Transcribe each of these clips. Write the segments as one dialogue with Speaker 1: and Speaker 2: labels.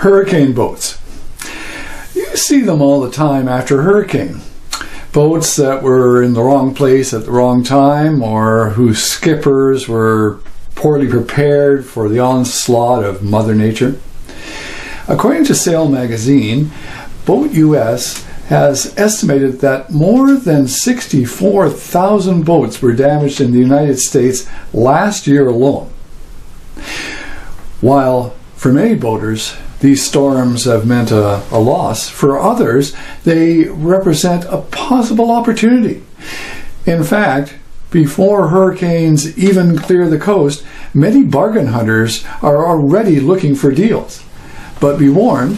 Speaker 1: Hurricane boats. You see them all the time after a hurricane. Boats that were in the wrong place at the wrong time, or whose skippers were poorly prepared for the onslaught of Mother Nature. According to Sail magazine, Boat US has estimated that more than 64,000 boats were damaged in the United States last year alone. While for many boaters, these storms have meant a loss, for others, they represent a possible opportunity. In fact, before hurricanes even clear the coast, many bargain hunters are already looking for deals. But be warned,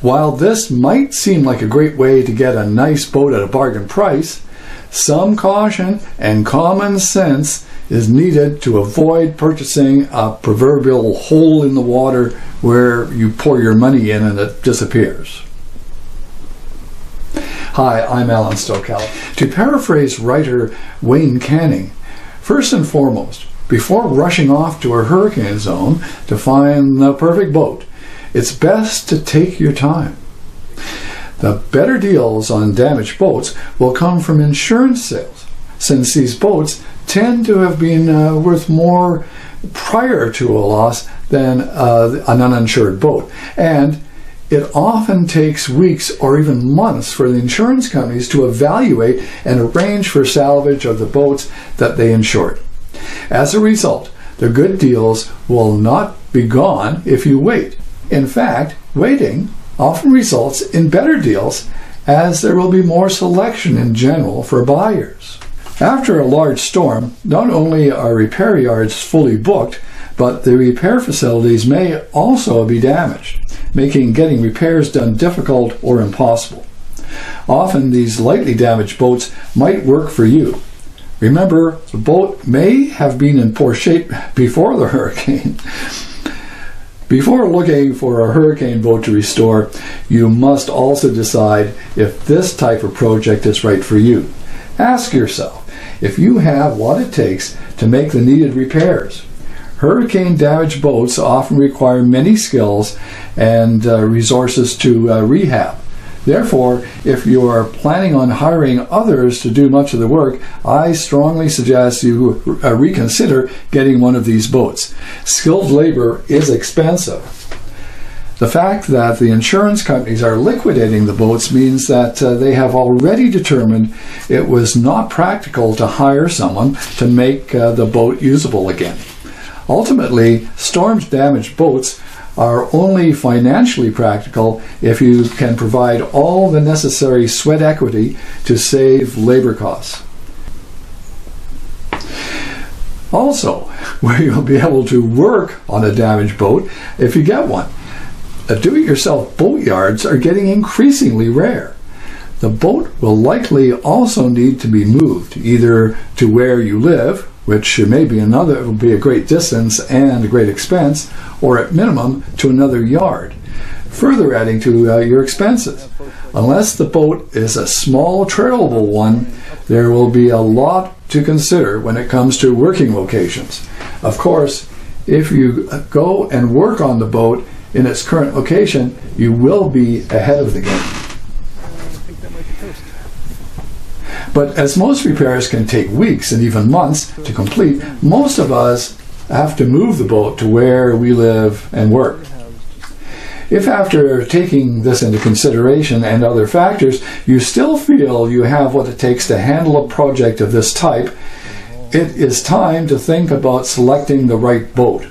Speaker 1: while this might seem like a great way to get a nice boat at a bargain price, some caution and common sense is needed to avoid purchasing a proverbial hole in the water where you pour your money in and it disappears. Hi, I'm Alan Stokel. To paraphrase writer Wayne Canning, first and foremost, before rushing off to a hurricane zone to find the perfect boat, it's best to take your time. The better deals on damaged boats will come from insurance sales, since these boats tend to have been worth more prior to a loss than an uninsured boat. And it often takes weeks or even months for the insurance companies to evaluate and arrange for salvage of the boats that they insured. As a result, the good deals will not be gone if you wait. In fact, waiting often results in better deals, as there will be more selection in general for buyers. After a large storm, not only are repair yards fully booked, but the repair facilities may also be damaged, making getting repairs done difficult or impossible. Often these lightly damaged boats might work for you. Remember, the boat may have been in poor shape before the hurricane. Before looking for a hurricane boat to restore, you must also decide if this type of project is right for you. Ask yourself if you have what it takes to make the needed repairs. Hurricane damaged boats often require many skills and resources to rehab. Therefore, if you are planning on hiring others to do much of the work, I strongly suggest you reconsider getting one of these boats. Skilled labor is expensive. The fact that the insurance companies are liquidating the boats means that they have already determined it was not practical to hire someone to make the boat usable again. Ultimately, storm-damaged boats are only financially practical if you can provide all the necessary sweat equity to save labor costs. Also, where you'll be able to work on a damaged boat if you get one. Do-it-yourself boat yards are getting increasingly rare. The boat will likely also need to be moved, either to where you live, which may be will be a great distance and a great expense, or at minimum to another yard, further adding to your expenses. Unless the boat is a small trailable one, there will be a lot to consider when it comes to working locations. Of course, if you go and work on the boat in its current location, you will be ahead of the game. But as most repairs can take weeks and even months to complete, most of us have to move the boat to where we live and work. If after taking this into consideration and other factors, you still feel you have what it takes to handle a project of this type, it is time to think about selecting the right boat.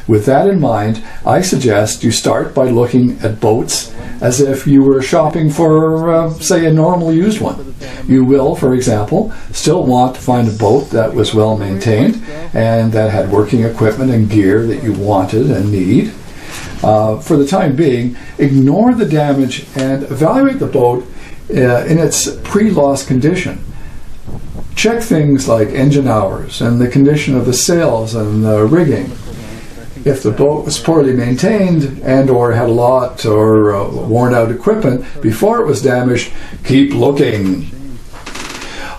Speaker 1: With that in mind, I suggest you start by looking at boats as if you were shopping for, say, a normal used one. You will, for example, still want to find a boat that was well maintained and that had working equipment and gear that you wanted and need. For the time being, ignore the damage and evaluate the boat in its pre-loss condition. Check things like engine hours and the condition of the sails and the rigging. If the boat was poorly maintained and or had a lot or worn out equipment before it was damaged, keep looking.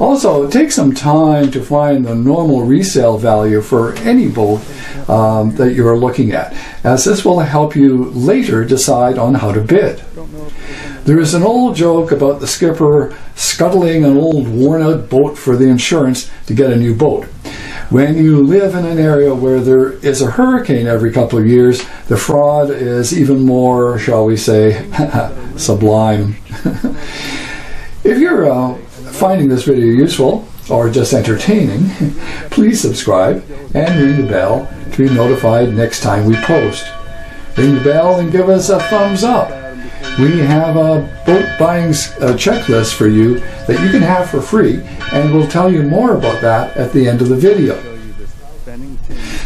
Speaker 1: Also, take some time to find the normal resale value for any boat that you are looking at, as this will help you later decide on how to bid. There is an old joke about the skipper scuttling an old worn-out boat for the insurance to get a new boat. When you live in an area where there is a hurricane every couple of years, the fraud is even more, shall we say, sublime. If you're finding this video useful or just entertaining, please subscribe and ring the bell to be notified next time we post. Ring the bell and give us a thumbs up. We have a boat buying checklist for you that you can have for free, and we'll tell you more about that at the end of the video.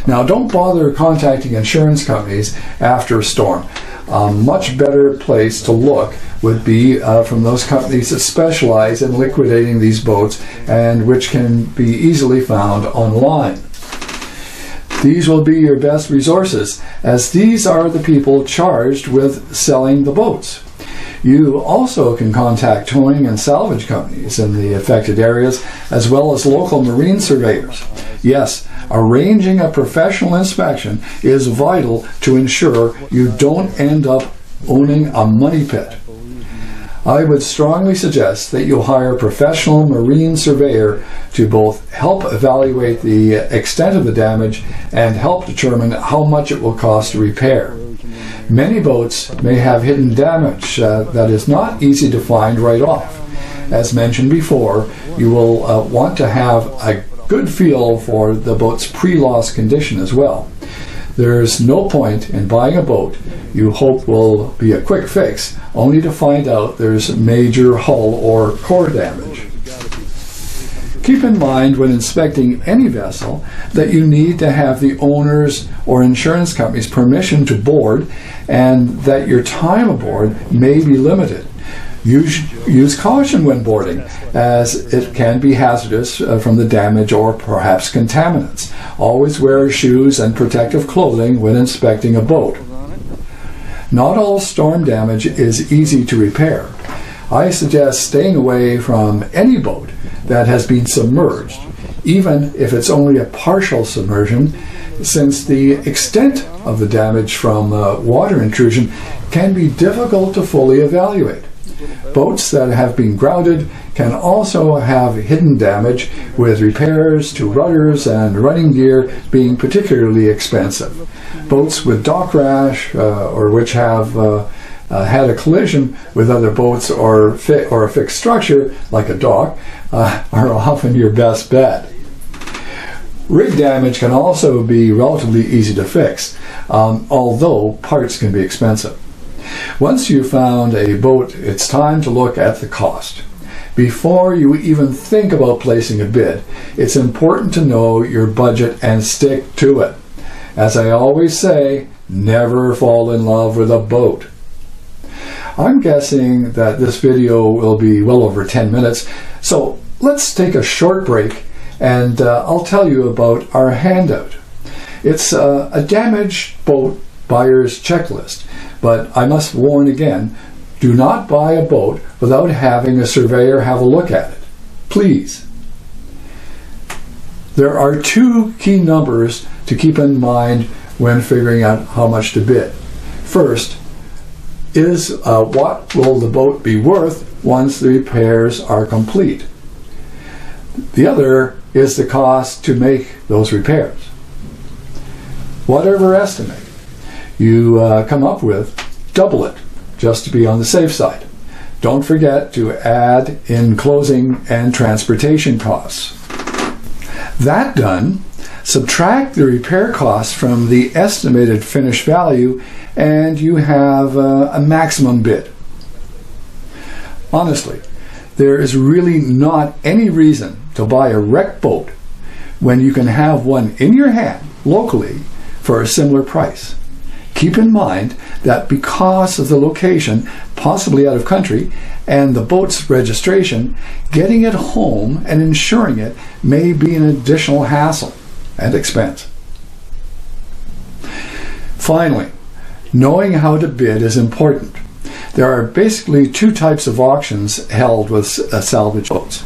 Speaker 1: Now, don't bother contacting insurance companies after a storm. A much better place to look would be from those companies that specialize in liquidating these boats and which can be easily found online. These will be your best resources, as these are the people charged with selling the boats. You also can contact towing and salvage companies in the affected areas, as well as local marine surveyors. Yes, arranging a professional inspection is vital to ensure you don't end up owning a money pit. I would strongly suggest that you hire a professional marine surveyor to both help evaluate the extent of the damage and help determine how much it will cost to repair. Many boats may have hidden damage that is not easy to find right off. As mentioned before, you will want to have a good feel for the boat's pre-loss condition as well. There's no point in buying a boat you hope will be a quick fix, only to find out there's major hull or core damage. Keep in mind when inspecting any vessel that you need to have the owner's or insurance company's permission to board, and that your time aboard may be limited. Use caution when boarding, as it can be hazardous from the damage or perhaps contaminants. Always wear shoes and protective clothing when inspecting a boat. Not all storm damage is easy to repair. I suggest staying away from any boat that has been submerged, even if it's only a partial submersion, since the extent of the damage from water intrusion can be difficult to fully evaluate. Boats that have been grounded can also have hidden damage, with repairs to rudders and running gear being particularly expensive. Boats with dock rash or which have had a collision with other boats or a fixed structure like a dock are often your best bet. Rig damage can also be relatively easy to fix, although parts can be expensive. Once you've found a boat, it's time to look at the cost. Before you even think about placing a bid, it's important to know your budget and stick to it. As I always say, never fall in love with a boat. I'm guessing that this video will be well over 10 minutes, so let's take a short break and I'll tell you about our handout. It's a damaged boat buyer's checklist, but I must warn again, do not buy a boat without having a surveyor have a look at it. Please. There are two key numbers to keep in mind when figuring out how much to bid. First is what will the boat be worth once the repairs are complete. The other is the cost to make those repairs. Whatever estimate you come up with, double it, just to be on the safe side. Don't forget to add in closing and transportation costs. That done, subtract the repair costs from the estimated finished value and you have a maximum bid. Honestly, there is really not any reason to buy a wrecked boat when you can have one in your hand locally for a similar price. Keep in mind that because of the location, possibly out of country, and the boat's registration, getting it home and insuring it may be an additional hassle and expense. Finally, knowing how to bid is important. There are basically two types of auctions held with salvage boats.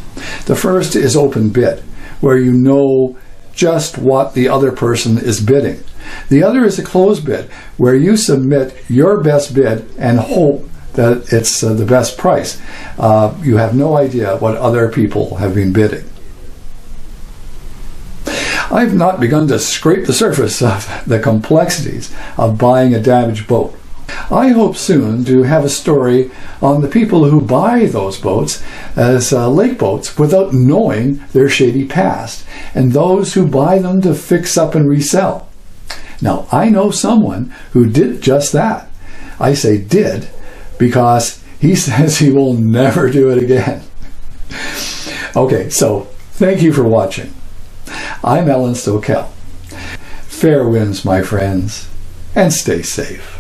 Speaker 1: The first is open bid, where you know just what the other person is bidding. The other is a closed bid, where you submit your best bid and hope that it's the best price. You have no idea what other people have been bidding. I've not begun to scrape the surface of the complexities of buying a damaged boat. I hope soon to have a story on the people who buy those boats as lake boats without knowing their shady past, and those who buy them to fix up and resell. Now, I know someone who did just that. I say did because he says he will never do it again. Okay, so thank you for watching. I'm Alan Stokel. Fair winds, my friends, and stay safe.